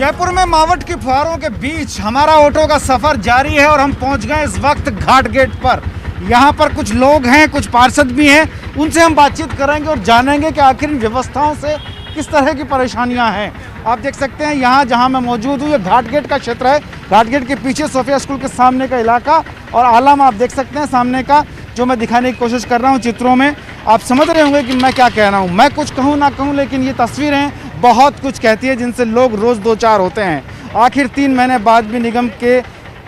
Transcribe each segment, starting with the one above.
जयपुर में मावठ की फुहारों के बीच हमारा ऑटो का सफर जारी है और हम पहुंच गए इस वक्त घाट गेट पर। यहाँ पर कुछ लोग हैं, कुछ पार्षद भी हैं, उनसे हम बातचीत करेंगे और जानेंगे कि आखिर इन व्यवस्थाओं से किस तरह की परेशानियां हैं। आप देख सकते हैं यहाँ जहाँ मैं मौजूद हूँ, ये घाट गेट का क्षेत्र है। घाट गेट के पीछे सोफिया स्कूल के सामने का इलाका और आलम आप देख सकते हैं सामने का, जो मैं दिखाने की कोशिश कर रहा हूँ चित्रों में। आप समझ रहे होंगे कि मैं क्या कह रहा हूँ। मैं कुछ कहूँ ना कहूँ, लेकिन ये तस्वीरें बहुत कुछ कहती है, जिनसे लोग रोज़ दो चार होते हैं। आखिर 3 महीने बाद भी निगम के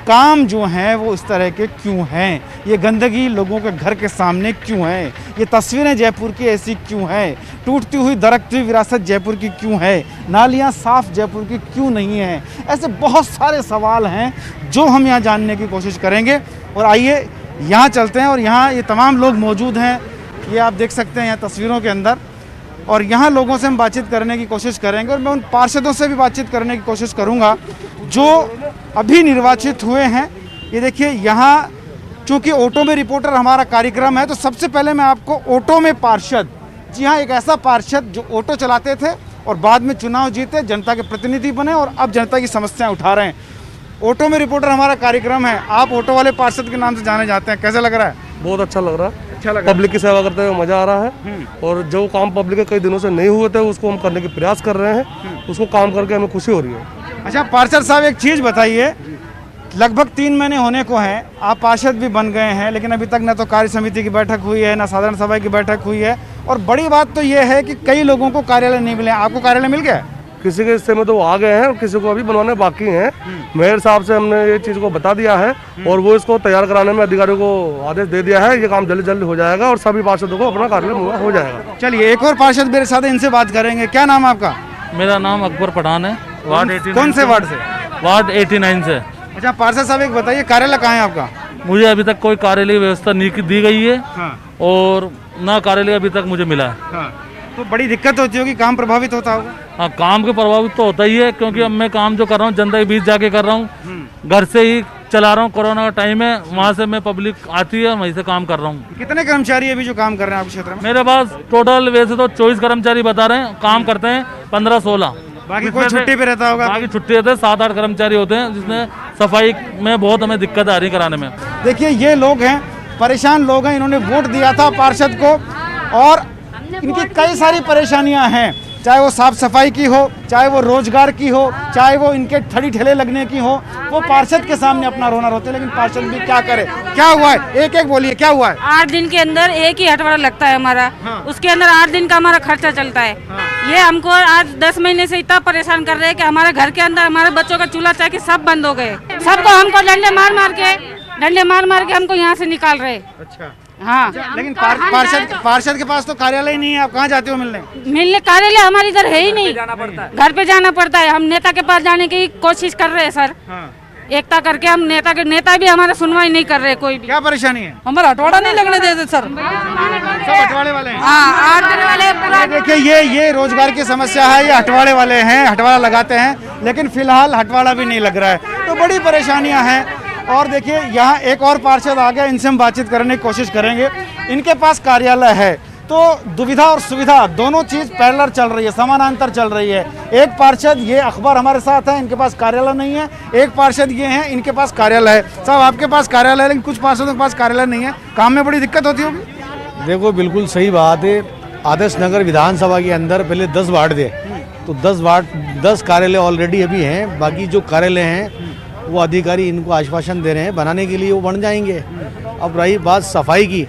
काम जो हैं वो इस तरह के क्यों हैं? ये गंदगी लोगों के घर के सामने क्यों है? ये तस्वीरें जयपुर की ऐसी क्यों है? टूटती हुई दरकती विरासत जयपुर की क्यों है? नालियाँ साफ़ जयपुर की क्यों नहीं हैं? ऐसे बहुत सारे सवाल हैं जो हम यहाँ जानने की कोशिश करेंगे। और आइए यहाँ चलते हैं और यहाँ ये तमाम लोग मौजूद हैं, ये आप देख सकते हैं यहाँ तस्वीरों के अंदर। और यहाँ लोगों से हम बातचीत करने की कोशिश करेंगे और मैं उन पार्षदों से भी बातचीत करने की कोशिश करूँगा जो अभी निर्वाचित हुए हैं। ये देखिए यहाँ, चूँकि ऑटो में रिपोर्टर हमारा कार्यक्रम है, तो सबसे पहले मैं आपको ऑटो में पार्षद, जी हाँ, एक ऐसा पार्षद जो ऑटो चलाते थे और बाद में चुनाव जीते, जनता के प्रतिनिधि बने और अब जनता की समस्याएं उठा रहे हैं। ऑटो में रिपोर्टर हमारा कार्यक्रम है, आप ऑटो वाले पार्षद के नाम से जाने जाते हैं, कैसा लग रहा है? बहुत अच्छा लग रहा है। अच्छा लग रहा है। पब्लिक की सेवा करते हुए मजा आ रहा है और जो काम पब्लिक के कई दिनों से नहीं हुए थे उसको हम करने के प्रयास कर रहे हैं, उसको काम करके हमें खुशी हो रही है। अच्छा पार्षद साहब, एक चीज़ बताइए, लगभग 3 महीने होने को हैं, आप पार्षद भी बन गए हैं, लेकिन अभी तक न तो कार्य समिति की बैठक हुई है, न साधारण सभा की बैठक हुई है। और बड़ी बात तो ये है कि कई लोगों को कार्यालय नहीं मिले। आपको कार्यालय मिल गया? किसी के हिस्से में तो आ गए हैं और किसी को अभी बनवाने बाकी हैं। मेयर साहब से हमने ये चीज़ को बता दिया है और वो इसको तैयार कराने में अधिकारियों को आदेश दे दिया है। ये काम जल्दी जल्दी हो जाएगा और सभी पार्षदों को अपना कार्यालय हो जाएगा। चलिए एक और पार्षद मेरे साथ, इनसे बात करेंगे। क्या नाम है आपका? मेरा नाम अकबर पठान है, वार्ड 89। कौन से वार्ड से? वार्ड 89 से। अच्छा पार्षद साहब, एक बताइए, कार्यालय कहाँ है आपका? मुझे अभी तक कोई कार्यालय व्यवस्था नहीं दी गई है। हाँ। और ना कार्यालय अभी तक मुझे मिला है। हाँ। तो बड़ी दिक्कत होती होगी, काम प्रभावित होता होगा? हाँ, काम के प्रभावित तो होता ही है, क्योंकि अब मैं काम जो कर रहा हूँ जनता के बीच जाके कर रहा हूँ, घर से ही चला रहा हूँ। कोरोना का टाइम है, वहाँ से मैं पब्लिक आती है, वहीं से काम कर रहा हूँ। कितने कर्मचारी अभी जो काम कर रहे हैं आपके क्षेत्र में? मेरे पास टोटल वैसे तो 24 कर्मचारी बता रहे हैं, काम करते हैं 15-16। बाकी कोई छुट्टी पे रहता होगा? बाकी छुट्टी रहते हैं, 7-8 कर्मचारी होते हैं, जिसमें सफाई में बहुत हमें दिक्कत आ रही कराने में। देखिए ये लोग हैं, परेशान लोग हैं, इन्होंने वोट दिया था पार्षद को और इनकी कई सारी परेशानियां हैं, चाहे वो साफ सफाई की हो, चाहे वो रोजगार की हो, चाहे वो इनके ठड़ी ठेले लगने की हो। वो पार्षद के सामने अपना रोना रोते हैं, लेकिन पार्षद भी क्या करे? क्या हुआ है? एक एक बोलिए, क्या हुआ है? 8 दिन के अंदर एक ही हटवाड़ा लगता है हमारा। हाँ। उसके अंदर 8 दिन का हमारा खर्चा चलता है। हाँ। ये हमको आज 10 महीने से इतना परेशान कर रहे हैं कि हमारे घर के अंदर हमारे बच्चों का चूल्हा चाकी सब बंद हो गए। सबको हमको डंडे मार मार के हमको यहाँ से निकाल रहे। अच्छा। हाँ, लेकिन पार्षद के पास तो कार्यालय ही नहीं है, आप कहाँ जाते हो मिलने? कार्यालय हमारे इधर है ही नहीं, घर पे जाना पड़ता है। हम नेता के पास जाने की कोशिश कर रहे हैं सर। हाँ। एकता करके हम नेता भी हमारा सुनवाई नहीं कर रहे कोई भी। क्या परेशानी है? हमारा हटवाड़ा नहीं लगने देते सर। सब हटवाड़े वाले हैं? हाँ, 8 दिन वाले। देखिए ये रोजगार की समस्या है, ये हटवाड़े वाले हैं, हटवाड़ा लगाते हैं, लेकिन फिलहाल हटवाड़ा भी नहीं लग रहा है, तो बड़ी परेशानियां हैं। और देखिए यहाँ एक और पार्षद आ गया, इनसे हम बातचीत करने की कोशिश करेंगे। इनके पास कार्यालय है, तो दुविधा और सुविधा दोनों चीज़ पैरेलल चल रही है, समानांतर चल रही है। एक पार्षद ये अखबार हमारे साथ है, इनके पास कार्यालय नहीं है। एक पार्षद ये हैं, इनके पास कार्यालय है। साहब आपके पास कार्यालय है, लेकिन कुछ पार्षदों के पास कार्यालय नहीं है, काम में बड़ी दिक्कत होती होगी? देखो बिल्कुल सही बात है। आदर्श नगर विधानसभा के अंदर पहले 10 वार्ड थे, तो 10 कार्यालय ऑलरेडी अभी हैं। बाकी जो कार्यालय हैं वो अधिकारी इनको आश्वासन दे रहे हैं बनाने के लिए, वो बन जाएंगे। अब रही बात सफाई की,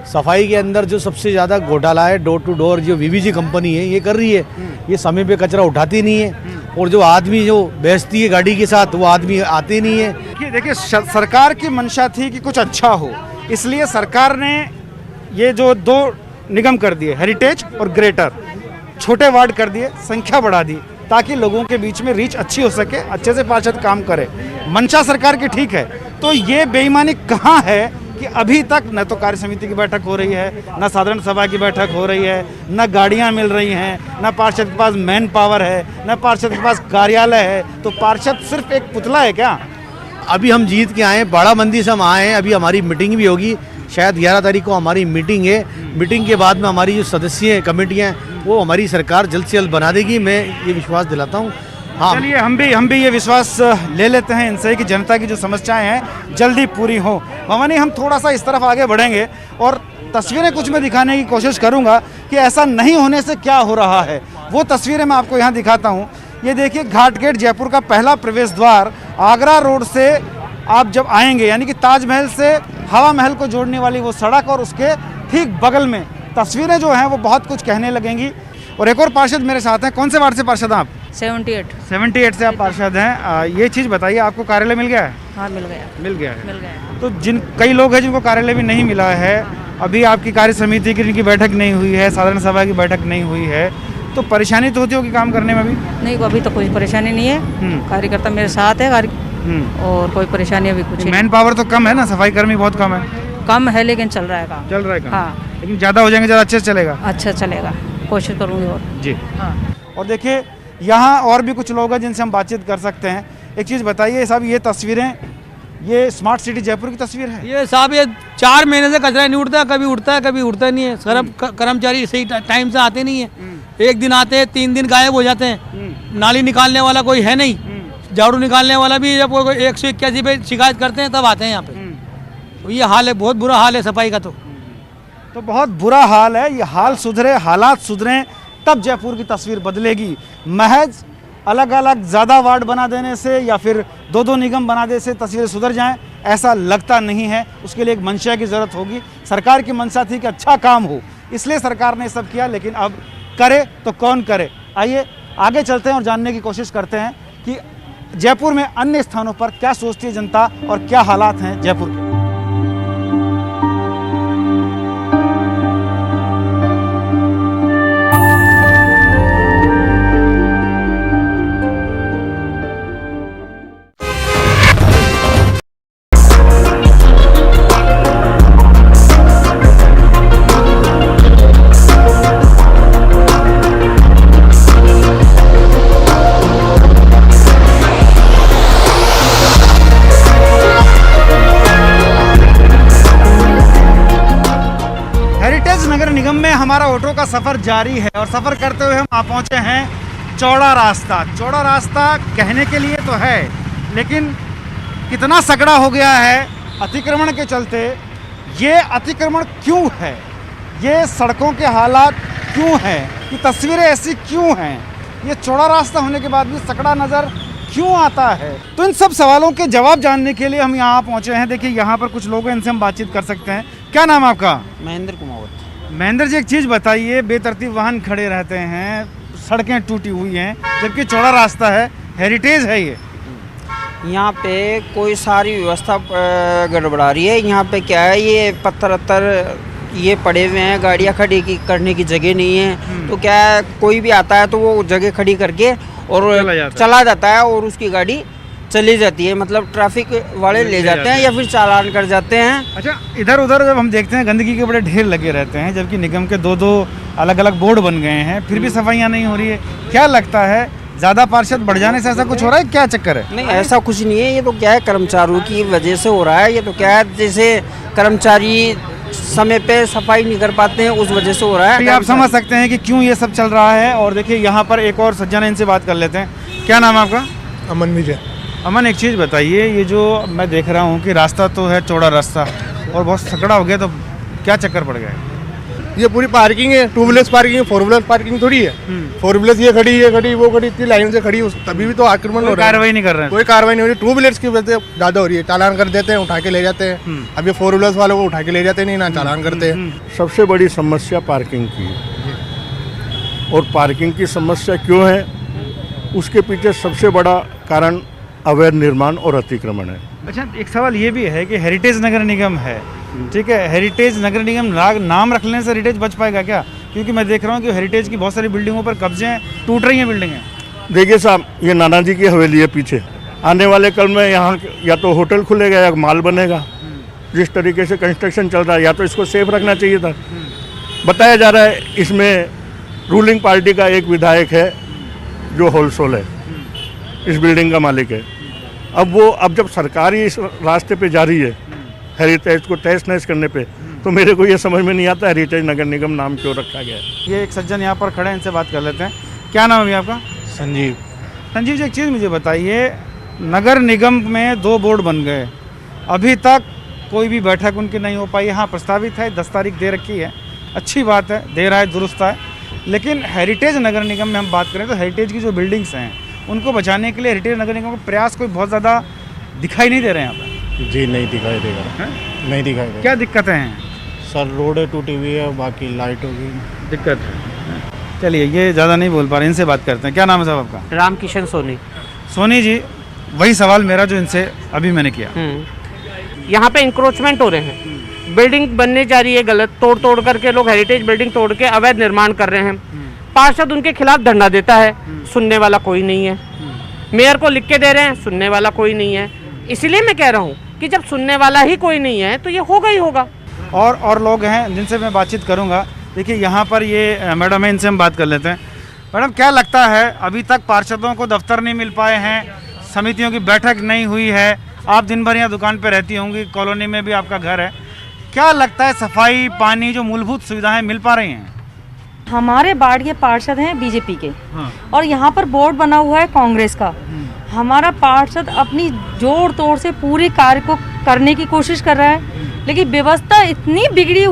सफाई के अंदर जो सबसे ज़्यादा घोटाला है, डोर टू डोर जो वीवीजी कंपनी है ये कर रही है। ये समय पे कचरा उठाती नहीं है और जो आदमी जो बेचती है गाड़ी के साथ, वो आदमी आते नहीं है। देखिए सरकार की मंशा थी कि कुछ अच्छा हो, इसलिए सरकार ने ये जो 2 निगम कर दिए, हेरिटेज और ग्रेटर, छोटे वार्ड कर दिए, संख्या बढ़ा दी, ताकि लोगों के बीच में रीच अच्छी हो सके, अच्छे से पार्षद काम करे। मंशा सरकार की ठीक है, तो ये बेईमानी कहाँ है कि अभी तक न तो कार्य समिति की बैठक हो रही है, न साधारण सभा की बैठक हो रही है, न गाड़ियाँ मिल रही हैं, न पार्षद के पास मैन पावर है, न पार्षद के पास कार्यालय है। तो पार्षद सिर्फ एक पुतला है क्या? अभी हम जीत के आए, बाड़ाबंदी से हम आए हैं, अभी हमारी मीटिंग भी होगी, शायद 11 तारीख को हमारी मीटिंग है। मीटिंग के बाद में हमारी जो सदस्य कमेटियाँ वो हमारी सरकार जल्द से जल्द बना देगी, मैं ये विश्वास दिलाता हूँ। हाँ। चलिए हम भी ये विश्वास ले लेते हैं इनसे कि जनता की जो समस्याएं हैं जल्दी पूरी हो। भवानी, हम थोड़ा सा इस तरफ आगे बढ़ेंगे और तस्वीरें कुछ मैं दिखाने की कोशिश करूंगा कि ऐसा नहीं होने से क्या हो रहा है। वो तस्वीरें मैं आपको यहाँ दिखाता हूँ। ये देखिए, घाट गेट जयपुर का पहला प्रवेश द्वार। आगरा रोड से आप जब आएंगे, यानी कि ताजमहल से हवा महल को जोड़ने वाली वो सड़क, और उसके ठीक बगल में तस्वीरें जो हैं वो बहुत कुछ कहने लगेंगी। और एक और पार्षद मेरे साथ हैं। कौन से वार्ड से पार्षद हैं आप? 78 से आप पार्षद हैं। ये चीज़ बताइए, आपको कार्यालय मिल गया है? हाँ, मिल गया मिल गया है। तो कई लोग हैं जिनको कार्यालय भी नहीं मिला है। अभी आपकी कार्य समिति की बैठक नहीं हुई है, साधारण सभा की बैठक नहीं हुई है, तो परेशानी तो होती होगी काम करने में भी? नहीं, अभी तो कोई परेशानी नहीं है। कार्यकर्ता मेरे साथ है और कोई परेशानी अभी कुछ नहीं। मैन पावर तो कम है ना, सफाई कर्मी बहुत कम है? कम है, लेकिन चल रहा है काम। चल रहा है काम। हाँ, लेकिन ज़्यादा हो जाएंगे, ज़्यादा अच्छे से चलेगा। अच्छा चलेगा, कोशिश करूँगी। और जी हाँ, और देखिए, यहाँ और भी कुछ लोग हैं जिनसे हम बातचीत कर सकते हैं। एक चीज़ बताइए साहब, ये तस्वीरें, ये स्मार्ट सिटी जयपुर की तस्वीर है? ये साहब, ये 4 महीने से कचरा नहीं उठता, कभी उठता है कभी उठता नहीं है। कर्मचारी सही टाइम से आते नहीं है। एक दिन आते हैं, 3 दिन गायब हो जाते हैं। नाली निकालने वाला कोई है नहीं, झाड़ू निकालने वाला भी जब 181 पे शिकायत करते हैं तब आते हैं यहाँ पे। तो ये हाल है, बहुत बुरा हाल है सफाई का। तो बहुत बुरा हाल है। ये हाल सुधरे, हालात सुधरे, तब जयपुर की तस्वीर बदलेगी। महज अलग अलग ज़्यादा वार्ड बना देने से या फिर 2-2 निगम बना देने से तस्वीरें सुधर जाएं, ऐसा लगता नहीं है। उसके लिए एक मंशा की ज़रूरत होगी। सरकार की मंशा थी कि अच्छा काम हो, इसलिए सरकार ने सब किया, लेकिन अब करे तो कौन करे। आइए आगे चलते हैं और जानने की कोशिश करते हैं कि जयपुर में अन्य स्थानों पर क्या सोचती है जनता और क्या हालात हैं जयपुर के। नगर निगम में हमारा ऑटो का सफ़र जारी है और सफ़र करते हुए हम आ पहुँचे हैं चौड़ा रास्ता। चौड़ा रास्ता कहने के लिए तो है, लेकिन कितना सकड़ा हो गया है अतिक्रमण के चलते। ये अतिक्रमण क्यों है, ये सड़कों के हालात क्यों हैं, ये तस्वीरें ऐसी क्यों हैं, ये चौड़ा रास्ता होने के बाद भी सकड़ा नज़र क्यों आता है? तो इन सब सवालों के जवाब जानने के लिए हम यहाँ पहुँचे हैं। देखिए, यहाँ पर कुछ लोग हैं, इनसे हम बातचीत कर सकते हैं। क्या नाम है आपका? महेंद्र कुमार। महेंद्र जी, एक चीज़ बताइए, बेतरतीब वाहन खड़े रहते हैं, सड़कें टूटी हुई हैं, जबकि चौड़ा रास्ता है, हेरिटेज है ये। यहाँ पे कोई सारी व्यवस्था गड़बड़ा रही है। यहाँ पे क्या है, ये पत्थर ये पड़े हुए हैं, गाड़ियाँ खड़ी करने की जगह नहीं है। तो क्या है, कोई भी आता है तो वो जगह खड़ी करके और चला जाता है और उसकी गाड़ी चली जाती है। मतलब ट्रैफिक वाले ले जाते हैं या फिर चालान कर जाते हैं। अच्छा, इधर उधर जब हम देखते हैं गंदगी के बड़े ढेर लगे रहते हैं, जबकि निगम के 2-2 अलग अलग बोर्ड बन गए हैं, फिर भी सफाइयाँ नहीं हो रही है। क्या लगता है, ज़्यादा पार्षद बढ़ जाने से ऐसा कुछ हो रहा है, क्या चक्कर है? नहीं, ऐसा कुछ नहीं है। ये तो क्या है, कर्मचारियों की वजह से हो रहा है। ये तो क्या है, जैसे कर्मचारी समय पे सफाई नहीं कर पाते हैं, उस वजह से हो रहा है। तो आप समझ सकते हैं कि क्यों ये सब चल रहा है। और देखिए, यहाँ पर एक और सज्जन है, इनसे बात कर लेते हैं। क्या नाम है आपका? अमन विजय। अमन, एक चीज़ बताइए, ये जो मैं देख रहा हूँ कि रास्ता तो है चौड़ा रास्ता और बहुत सकड़ा हो गया, तो क्या चक्कर पड़ गया है? ये पूरी पार्किंग है, 2 व्हीलर्स पार्किंग है, 4 व्हीलर्स पार्किंग थोड़ी है। 4 व्हीलर्स ये खड़ी वो खड़ी, इतनी लाइन से खड़ी, तभी भी तो आक्रमण हो रहा है। कार्रवाई नहीं कर रहे हैं, कोई कार्रवाई नहीं हो रही। 2 व्हीलर्स की वजह से ज़्यादा हो रही है, चालान कर देते हैं, उठा के ले जाते हैं। अब ये 4 व्हीलर्स वालों को उठा के ले जाते नहीं ना, चालान करते हैं। सबसे बड़ी समस्या पार्किंग की है, और पार्किंग की समस्या क्यों है, उसके पीछे सबसे बड़ा कारण अवैध निर्माण और अतिक्रमण है। अच्छा, एक सवाल ये भी है कि हेरिटेज नगर निगम है, ठीक है, हेरिटेज नगर निगम नाम रख लेने से हेरिटेज बच पाएगा क्या? क्योंकि मैं देख रहा हूँ कि हेरिटेज की बहुत सारी बिल्डिंगों पर कब्जे हैं, टूट रही हैं बिल्डिंगें। देखिए साहब, ये नाना जी की हवेली है पीछे। आने वाले कल में यहाँ या तो होटल खुलेगा या माल बनेगा। जिस तरीके से कंस्ट्रक्शन चल रहा है, या तो इसको सेफ रखना चाहिए था। बताया जा रहा है इसमें रूलिंग पार्टी का एक विधायक है जो होलसेल है, इस बिल्डिंग का मालिक है। अब जब सरकार ही इस रास्ते पे जा रही है हेरिटेज को तहस नहस करने पे, तो मेरे को ये समझ में नहीं आता हेरिटेज नगर निगम नाम क्यों रखा गया है। ये एक सज्जन यहाँ पर खड़े हैं, इनसे बात कर लेते हैं। क्या नाम है आपका? संजीव। संजीव जी, एक चीज़ मुझे बताइए, नगर निगम में 2 बोर्ड बन गए, अभी तक कोई भी बैठक उनकी नहीं हो पाई। हाँ, प्रस्तावित है, 10 तारीख दे रखी है, अच्छी बात है, दे रहा है, दुरुस्त है। लेकिन हेरिटेज नगर निगम में हम बात करें तो हेरिटेज की जो बिल्डिंग्स हैं उनको बचाने के लिए हेरिटेज नगर निगम का प्रयास कोई बहुत ज़्यादा दिखाई नहीं दे रहे हैं यहाँ पर। जी नहीं दिखाई देगा, नहीं दिखाई देगा। क्या दिक्कतें हैं सर रोड टूटी हुई है, बाकी लाइट होगी, दिक्कत है। चलिए, ये ज़्यादा नहीं बोल पा रहे, इनसे बात करते हैं। क्या नाम है साहब आपका? रामकिशन सोनी। सोनी जी, वही सवाल मेरा जो इनसे अभी मैंने किया। यहाँ पे इंक्रोचमेंट हो रहे हैं, बिल्डिंग बनने जा रही है गलत, तोड़ करके लोग हेरिटेज बिल्डिंग तोड़ के अवैध निर्माण कर रहे हैं। पार्षद उनके खिलाफ धरना देता है, सुनने वाला कोई नहीं है। मेयर को लिख के दे रहे हैं, सुनने वाला कोई नहीं है। इसलिए मैं कह रहा हूँ कि जब सुनने वाला ही कोई नहीं है तो ये होगा ही होगा। और लोग हैं जिनसे मैं बातचीत करूंगा। देखिए, यहाँ पर ये मैडम है, इनसे हम बात कर लेते हैं। मैडम, क्या लगता है, अभी तक पार्षदों को दफ्तर नहीं मिल पाए हैं, समितियों की बैठक नहीं हुई है, आप दिन भर यहाँ दुकान पर रहती होंगी, कॉलोनी में भी आपका घर है, क्या लगता है सफाई, पानी, जो मूलभूत सुविधाएं मिल पा रही हैं? हमारे वार्ड के पार्षद हैं बीजेपी के, हाँ। और यहाँ पर बोर्ड बना हुआ है कांग्रेस का। हमारा पार्षद अपनी जोड़ तोड़ से पूरे कार्य को करने की कोशिश कर रहा है, लेकिन व्यवस्था इतनी बिगड़ी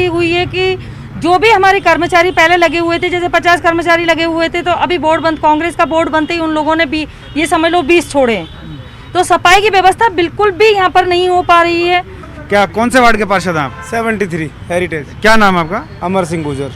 हुई है कि जो भी हमारे कर्मचारी पहले लगे हुए थे, जैसे 50 कर्मचारी लगे हुए थे, तो अभी बोर्ड बंद, कांग्रेस का बोर्ड बनते ही उन लोगों ने भी ये समझ लो 20 छोड़े हैं। तो सफाई की व्यवस्था बिल्कुल भी यहाँ पर नहीं हो पा रही है। क्या, कौन से वार्ड के पार्षद हैं आप? 73 हेरिटेज। क्या नाम है आपका? अमर सिंह गुजर।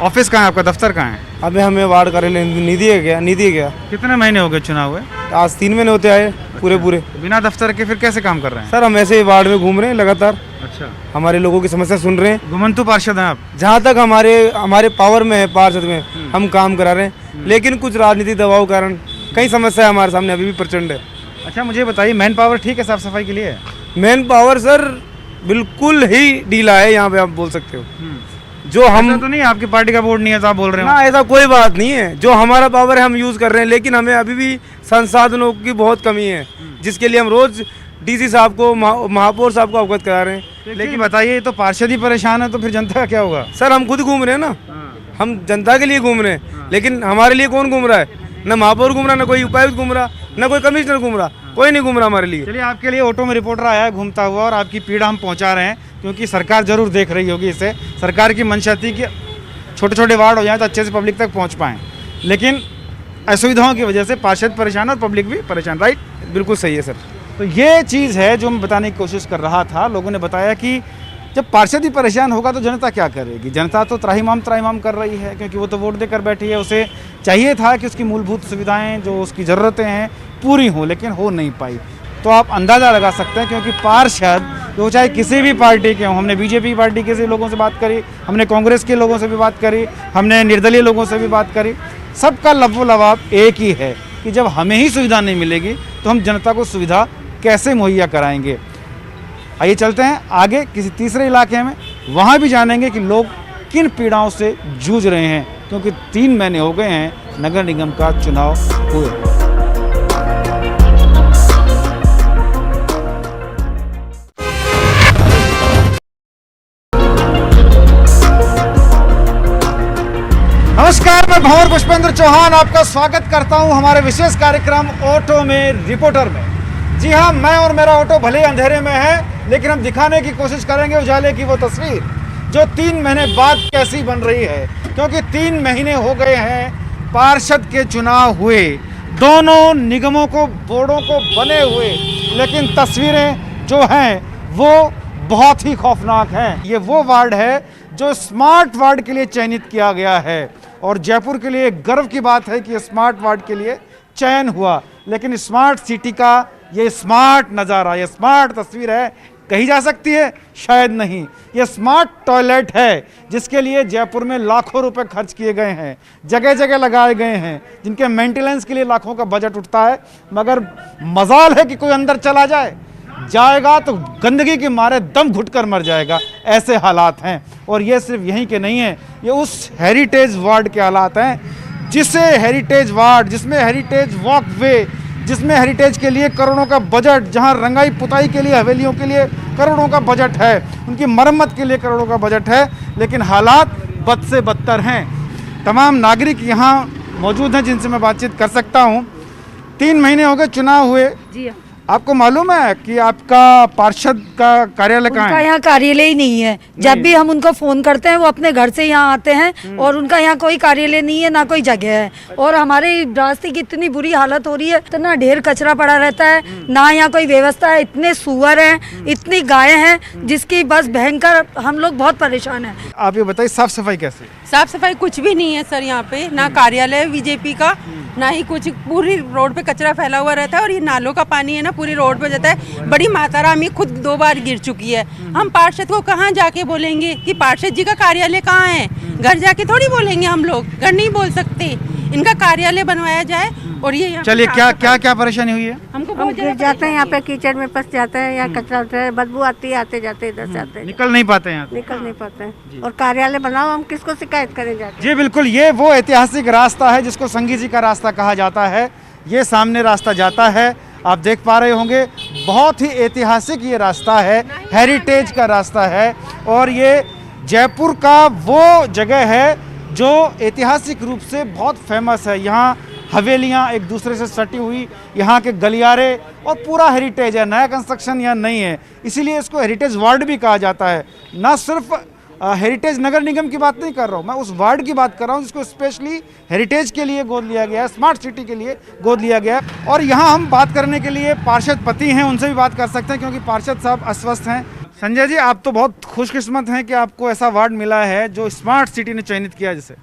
ऑफिस कहाँ है आपका, दफ्तर कहाँ है? अभी हमें वार्ड कार्यालय निधि गया। कितने महीने हो गए चुनाव हुए? आज 3 महीने होते आए पूरे। बिना दफ्तर के फिर कैसे काम कर रहे हैं? सर हम ऐसे ही वार्ड में घूम रहे हैं लगातार, अच्छा, हमारे लोगों की समस्या सुन रहे हैं। घुमंतु पार्षद हैं आप? जहाँ तक हमारे पावर में है पार्षद में, हम काम करा रहे हैं, लेकिन कुछ राजनीतिक दबाव कारण कई समस्या हमारे सामने अभी भी प्रचंड है। अच्छा, मुझे बताइए, मैन पावर ठीक है साफ सफाई के लिए? मैन पावर सर बिल्कुल ही ढीला है यहाँ पे, आप बोल सकते हो। जो हम ऐसा तो नहीं, आपकी पार्टी का बोर्ड नहीं है तो आप बोल रहे हो? ना, ऐसा कोई बात नहीं है। जो हमारा पावर है हम यूज़ कर रहे हैं, लेकिन हमें अभी भी संसाधनों की बहुत कमी है, जिसके लिए हम रोज डीसी साहब को, महापौर साहब को अवगत करा रहे हैं। लेकिन बताइए, तो पार्षद ही परेशान है तो फिर जनता का क्या होगा? सर हम खुद घूम रहे हैं ना, हम जनता के लिए घूम रहे हैं, लेकिन हमारे लिए कौन घूम रहा है? न महापौर घूम रहा, न कोई उपायुक्त घूम रहा, न कोई कमिश्नर घूम रहा, कोई नहीं घूम रहा हमारे लिए। चलिए, आपके लिए ऑटो में रिपोर्टर आया है घूमता हुआ, और आपकी पीड़ा हम पहुंचा रहे हैं, क्योंकि सरकार जरूर देख रही होगी इसे। सरकार की मंशा थी कि छोटे छोटे वार्ड हो जाए तो अच्छे से पब्लिक तक पहुंच पाएँ, लेकिन असुविधाओं की वजह से पार्षद परेशान और पब्लिक भी परेशान। राइट? बिल्कुल सही है सर। तो ये चीज़ है जो मैं बताने की कोशिश कर रहा था। लोगों ने बताया कि जब पार्षद ही परेशान होगा तो जनता क्या करेगी? जनता तो त्राहिमाम कर रही है, क्योंकि वो तो वोट देकर बैठी है। उसे चाहिए था कि उसकी मूलभूत सुविधाएं, जो उसकी ज़रूरतें हैं, पूरी हों, लेकिन हो नहीं पाई। तो आप अंदाज़ा लगा सकते हैं, क्योंकि पार्षद जो चाहे किसी भी पार्टी के हों, हमने बीजेपी पार्टी के से लोगों से बात करी, हमने कांग्रेस के लोगों से भी बात करी, हमने निर्दलीय लोगों से भी बात करी, सबका लबो लबाब एक ही है कि जब हमें ही सुविधा नहीं मिलेगी तो हम जनता को सुविधा कैसे मुहैया कराएंगे। आइए चलते हैं आगे किसी तीसरे इलाके में, वहाँ भी जानेंगे कि लोग किन पीड़ाओं से जूझ रहे हैं, क्योंकि 3 महीने हो गए हैं नगर निगम का चुनाव हुए। नमस्कार, मैं भंवर पुष्पेंद्र चौहान आपका स्वागत करता हूं हमारे विशेष कार्यक्रम ऑटो में रिपोर्टर में। जी हाँ, मैं और मेरा ऑटो भले ही अंधेरे में है, लेकिन हम दिखाने की कोशिश करेंगे उजाले की वो तस्वीर जो 3 महीने बाद कैसी बन रही है, क्योंकि 3 महीने हो गए हैं पार्षद के चुनाव हुए, दोनों निगमों को, बोर्डों को बने हुए, लेकिन तस्वीरें जो हैं वो बहुत ही खौफनाक हैं। ये वो वार्ड है जो स्मार्ट वार्ड के लिए चयनित किया गया है, और जयपुर के लिए गर्व की बात है कि स्मार्ट वार्ड के लिए चयन हुआ। लेकिन स्मार्ट सिटी का ये स्मार्ट नज़ारा, ये स्मार्ट तस्वीर है, कही जा सकती है? शायद नहीं। ये स्मार्ट टॉयलेट है जिसके लिए जयपुर में लाखों रुपए खर्च किए गए हैं, जगह जगह लगाए गए हैं, जिनके मेंटेनेंस के लिए लाखों का बजट उठता है, मगर मजाल है कि कोई अंदर चला जाएगा तो गंदगी के मारे दम घुटकर मर जाएगा। ऐसे हालात हैं, और ये सिर्फ यहीं के नहीं हैं, ये उस हेरिटेज वार्ड के हालात हैं जिसे हेरिटेज वार्ड, जिसमें हेरिटेज वॉकवे, जिसमें हेरिटेज के लिए करोड़ों का बजट, जहां रंगाई पुताई के लिए, हवेलियों के लिए करोड़ों का बजट है, उनकी मरम्मत के लिए करोड़ों का बजट है, लेकिन हालात बद से बदतर हैं। तमाम नागरिक यहाँ मौजूद हैं जिनसे मैं बातचीत कर सकता हूँ। 3 महीने हो गए चुनाव हुए, जी आपको मालूम है कि आपका पार्षद का कार्यालय कहाँ उनका है? यहाँ कार्यालय ही नहीं है। जब भी हम उनको फोन करते हैं वो अपने घर से यहाँ आते हैं और उनका यहाँ कोई कार्यालय नहीं है, ना कोई जगह है। और हमारे रास्ते की इतनी बुरी हालत हो रही है, इतना ढेर कचरा पड़ा रहता है, ना यहाँ कोई व्यवस्था है। इतने सुअर हैं, इतनी गायें हैं, जिसकी बस भयंकर हम लोग बहुत परेशान हैं। आप ये बताइए साफ सफाई कैसे? साफ सफाई कुछ भी नहीं है सर यहाँ पे, ना कार्यालय बीजेपी का, ना ही कुछ। पूरी रोड पे कचरा फैला हुआ रहता है और ये नालों का पानी है ना पूरी रोड पे जाता है। बड़ी माता रानी खुद 2 बार गिर चुकी है। हम पार्षद को कहाँ जाके बोलेंगे कि पार्षद जी का कार्यालय कहाँ है? घर जाके थोड़ी बोलेंगे हम लोग, घर नहीं बोल सकते। इनका कार्यालय बनवाया जाए। और ये चलिए क्या परेशानी हुई है? हमको हम गिर जाते हैं यहाँ पे, कीचड़ में फंस जाते हैं, यहाँ कचरा उठता है, बदबू आती है, आते जाते इधर से आते निकल नहीं पाते हैं निकल नहीं पाते हैं। और कार्यालय बनाओ, हम किसको शिकायत करें जाके? जी बिल्कुल, ये वो ऐतिहासिक रास्ता है जिसको संगी जी का रास्ता कहा जाता है। ये सामने रास्ता जाता है, आप देख पा रहे होंगे, बहुत ही ऐतिहासिक ये रास्ता है, हेरिटेज का रास्ता है। और ये जयपुर का वो जगह है जो ऐतिहासिक रूप से बहुत फेमस है। यहाँ हवेलियाँ एक दूसरे से सटी हुई, यहाँ के गलियारे और पूरा हेरिटेज है, नया कंस्ट्रक्शन यहाँ नहीं है, इसीलिए इसको हेरिटेज वार्ड भी कहा जाता है। ना सिर्फ हेरिटेज नगर निगम की बात नहीं कर रहा हूँ मैं, उस वार्ड की बात कर रहा हूँ जिसको स्पेशली हेरिटेज के लिए गोद लिया गया है, स्मार्ट सिटी के लिए गोद लिया गया है। और यहाँ हम बात करने के लिए पार्षद पति हैं, उनसे भी बात कर सकते हैं क्योंकि पार्षद साहब अस्वस्थ हैं। संजय जी, आप तो बहुत खुशकिस्मत हैं कि आपको ऐसा वार्ड मिला है जो स्मार्ट सिटी ने चयनित किया। जैसे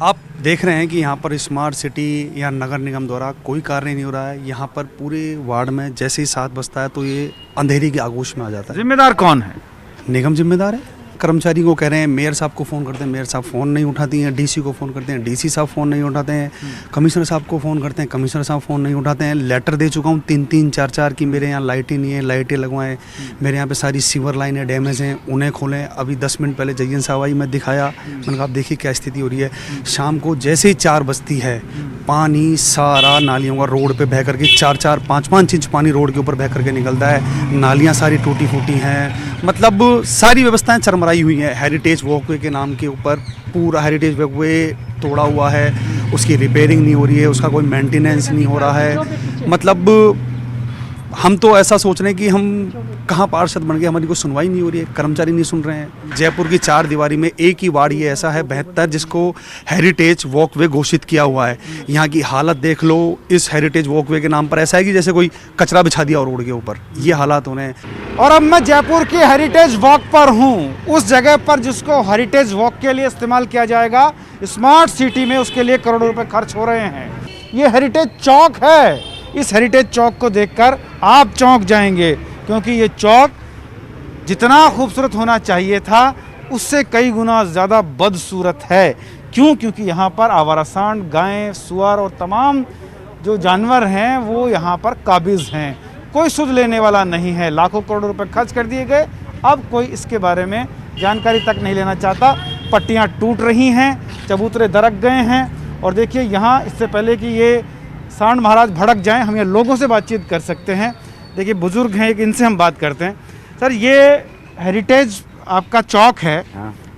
आप देख रहे हैं कि यहाँ पर स्मार्ट सिटी या नगर निगम द्वारा कोई कार्य नहीं हो रहा है। यहाँ पर पूरे वार्ड में जैसे ही 7 बजता है तो ये अंधेरी की आगोश में आ जाता है। जिम्मेदार कौन है? निगम जिम्मेदार है। कर्मचारी को कह रहे हैं, मेयर साहब को फ़ोन करते हैं, मेयर साहब फ़ोन नहीं उठाती हैं, डीसी को फ़ोन करते हैं, डीसी साहब फ़ोन नहीं उठाते हैं, कमिश्नर साहब को फ़ोन करते हैं, कमिश्नर साहब फ़ोन नहीं उठाते हैं। लेटर दे चुका हूँ 3-3, 4-4 की मेरे यहाँ लाइटें नहीं है, लाइटें लगवाएं, मेरे यहाँ पे सारी सीवर लाइनें डैमेज हैं, उन्हें खोलें। अभी 10 मिनट पहले जयन साहब आई, मैं दिखाया, मैंने कहा आप देखिए क्या स्थिति हो रही है। शाम को जैसे ही 4 बजती है, पानी सारा नालियों का रोड पे बह करके 4-4, 5-5 इंच पानी रोड के ऊपर बह करके निकलता है। नालियाँ सारी टूटी फूटी हैं, मतलब सारी व्यवस्थाएं चरमराई हुई हैं। हेरिटेज वॉकवे के नाम के ऊपर पूरा हेरिटेज वॉकवे तोड़ा हुआ है, उसकी रिपेयरिंग नहीं हो रही है, उसका कोई मेंटेनेंस नहीं हो रहा है। मतलब हम तो ऐसा सोच रहे हैं कि हम कहाँ पार्षद बन गए, हमारी कोई सुनवाई नहीं हो रही है, कर्मचारी नहीं सुन रहे हैं। जयपुर की 4 दीवारी में एक ही वार्ड ये ऐसा है 72 जिसको हेरिटेज वॉकवे घोषित किया हुआ है। यहाँ की हालत देख लो, इस हेरिटेज वॉकवे के नाम पर ऐसा है कि जैसे कोई कचरा बिछा दिया रोड के ऊपर, ये हालात होने हैं। और अब मैं जयपुर की हेरिटेज वॉक पर हूँ, उस जगह पर जिसको हेरिटेज वॉक के लिए इस्तेमाल किया जाएगा स्मार्ट सिटी में, उसके लिए करोड़ों रुपए खर्च हो रहे हैं। ये हेरिटेज चौक है। इस हेरिटेज चौक को देखकर आप चौंक जाएंगे क्योंकि ये चौक जितना खूबसूरत होना चाहिए था उससे कई गुना ज़्यादा बदसूरत है। क्यों? क्योंकि यहाँ पर आवारा सांड, गायें, सुअर और तमाम जो जानवर हैं वो यहाँ पर काबिज हैं। कोई सुध लेने वाला नहीं है। लाखों करोड़ों रुपए खर्च कर दिए गए, अब कोई इसके बारे में जानकारी तक नहीं लेना चाहता। पट्टियाँ टूट रही हैं, चबूतरे दरक गए हैं। और देखिए यहाँ, इससे पहले कि ये सांड महाराज भड़क जाएं, हम ये लोगों से बातचीत कर सकते हैं। देखिए बुजुर्ग हैं एक, इनसे हम बात करते हैं। सर, ये हेरिटेज आपका चौक है,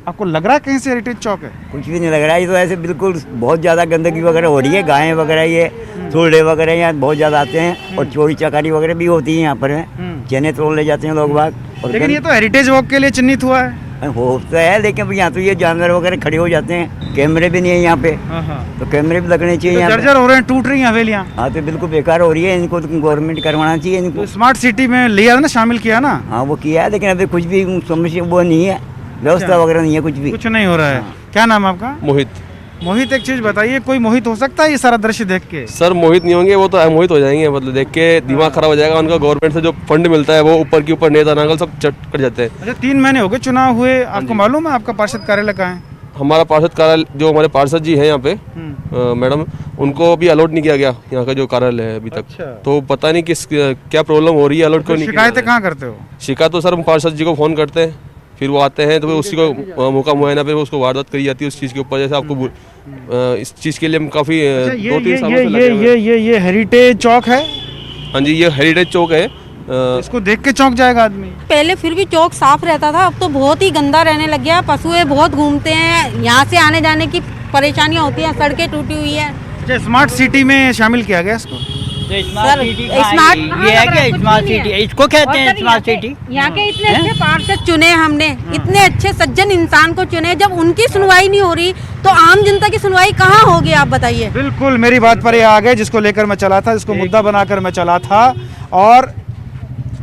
आपको लग रहा है कहीं से हेरिटेज चौक है? कुछ भी नहीं लग रहा है, ये तो ऐसे बिल्कुल बहुत ज़्यादा गंदगी वगैरह हो रही है। गायें वगैरह, ये थोड़े वगैरह यहाँ बहुत ज़्यादा आते हैं और चोरी चकारी वगैरह भी होती है यहाँ पर। चने तोड़ ले जाते हैं लोग बाग। लेकिन ये तो हेरिटेज वॉक के लिए चिन्हित हुआ है। होता है, लेकिन यहाँ तो ये जानवर वगैरह खड़े हो जाते हैं। कैमरे भी नहीं है यहाँ पे, तो कैमरे भी लगने चाहिए। तो जर्जर हो रहे हैं, टूट रही हैं हवेलियाँ। हाँ, तो बिल्कुल बेकार हो रही है, इनको तो गवर्नमेंट करवाना चाहिए इनको। तो स्मार्ट सिटी में लिया ना, शामिल किया ना? हाँ, वो किया है, लेकिन अभी कुछ भी समस्या वो नहीं है, व्यवस्था वगैरह नहीं है, कुछ भी कुछ नहीं हो रहा है। क्या नाम है आपका? मोहित। मोहित, एक चीज बताइए, कोई मोहित हो सकता है ये सारा दृश्य देख के? सर मोहित नहीं होंगे, वो तो मोहित हो जाएंगे, मतलब देख के दिमाग खराब हो जाएगा उनका। गवर्नमेंट से जो फंड मिलता है वो ऊपर के ऊपर नेता नांगल सब चट कर जाते हैं। अच्छा, 3 महीने हो गए चुनाव हुए, आपको मालूम है आपका पार्षद कार्यालय कहाँ है? हमारा पार्षद कार्यालय, जो हमारे पार्षद जी हैं यहाँ पे मैडम, उनको अभी अलॉट नहीं किया गया यहाँ का जो कार्यालय है अभी तक। अच्छा। तो पता नहीं किस क्या प्रॉब्लम हो रही है, अलॉट क्यों नहीं। शिकायतें कहाँ करते हो? शिकायत तो सर हम पार्षद जी को फ़ोन करते हैं, फिर वो आते हैं तो फिर उसी को मौका मुआयना पे उसको वारदात करी जाती है उस चीज़ के ऊपर। जैसे आपको इस चीज़ के लिए हम काफ़ी 2-3 सालों से लगे हुए हैं। ये हेरिटेज चौक है? हाँ जी, ये हेरिटेज चौक है। इसको देख के चौंक जाएगा आदमी। पहले फिर भी चौक साफ रहता था, अब तो बहुत ही गंदा रहने लग गया। पशुएं बहुत घूमते हैं, यहाँ से आने जाने की परेशानियाँ होती हैं, सड़कें टूटी हुई हैं। अच्छा, स्मार्ट सिटी में शामिल किया गया इसको? सर स्मार्ट ये है कि स्मार्ट सिटी, इसको कहते हैं स्मार्ट सिटी। यहाँ के इतने अच्छे पार्षद चुने हमने, इतने अच्छे सज्जन इंसान को चुने, जब उनकी सुनवाई नहीं हो रही तो आम जनता की सुनवाई कहाँ होगी, आप बताइए। बिल्कुल मेरी बात पर ये आ गए, जिसको लेकर मैं चला था, जिसको मुद्दा बनाकर मैं चला था। और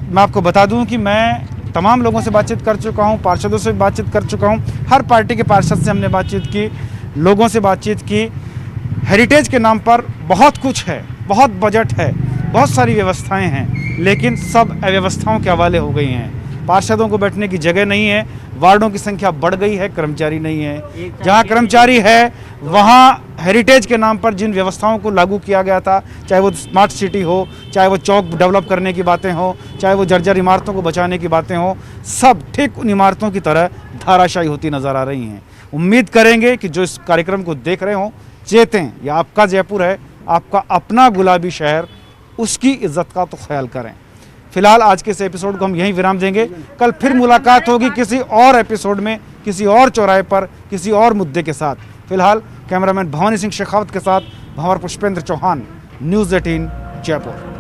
मैं आपको बता दूं कि मैं तमाम लोगों से बातचीत कर चुका हूं, पार्षदों से बातचीत कर चुका हूं, हर पार्टी के पार्षद से हमने बातचीत की, लोगों से बातचीत की। हेरिटेज के नाम पर बहुत कुछ है, बहुत बजट है, बहुत सारी व्यवस्थाएं हैं, लेकिन सब अव्यवस्थाओं के हवाले हो गई हैं। पार्षदों को बैठने की जगह नहीं है, वार्डों की संख्या बढ़ गई है, कर्मचारी नहीं है। जहां कर्मचारी है वहां हेरिटेज के नाम पर जिन व्यवस्थाओं को लागू किया गया था, चाहे वो स्मार्ट सिटी हो, चाहे वो चौक डेवलप करने की बातें हो, चाहे वो जर्जर इमारतों को बचाने की बातें हो, सब ठीक उन इमारतों की तरह धाराशायी होती नज़र आ रही हैं। उम्मीद करेंगे कि जो इस कार्यक्रम को देख रहे हों, चेतें, यह आपका जयपुर है, आपका अपना गुलाबी शहर, उसकी इज्जत का तो ख्याल करें। फिलहाल आज के इस एपिसोड को हम यहीं विराम देंगे। कल फिर मुलाकात होगी किसी और एपिसोड में, किसी और चौराहे पर, किसी और मुद्दे के साथ। फिलहाल कैमरामैन भवानी सिंह शेखावत के साथ भंवर पुष्पेंद्र चौहान, न्यूज़ 18 जयपुर।